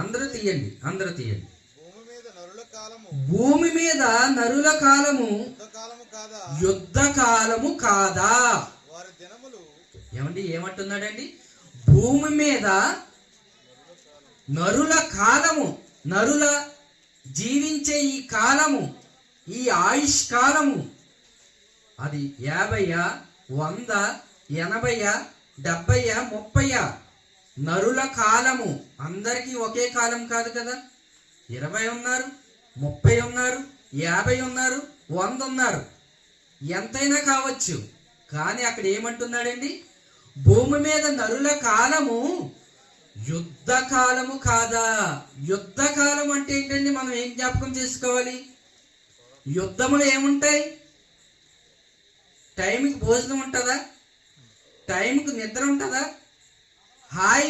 అందరూ తీయండి, అందరూ తీయండి. భూమి మీద నరుల కాలము యుద్ధ కాలము కాదా? వారి దినములు ఏమండి, ఏమంటున్నాడండి? భూమి మీద నరుల కాలము, నరుల జీవించే ఈ కాలము, ఈ ఆయుష్ కాలము అది 50, 100, 80, 70, 30 నరుల కాలము. అందరికీ ఒకే కాలం కాదు కదా. 20 ఉన్నారు, 30 ఉన్నారు, 50 ఉన్నారు, 100 ఉన్నారు, ఎంతైనా కావచ్చు. కానీ అక్కడ ఏమంటున్నాడండి? భూమి మీద నరుల కాలము యుద్ధ కాలము కాదా? యుద్ధ కాలం అంటే ఏంటండి? మనం ఏం జ్ఞాపకం చేసుకోవాలి? యుద్ధములు ఏముంటాయి? టైంకి భోజనం ఉంటుందా? టైంకి నిద్ర ఉంటుందా? హాయి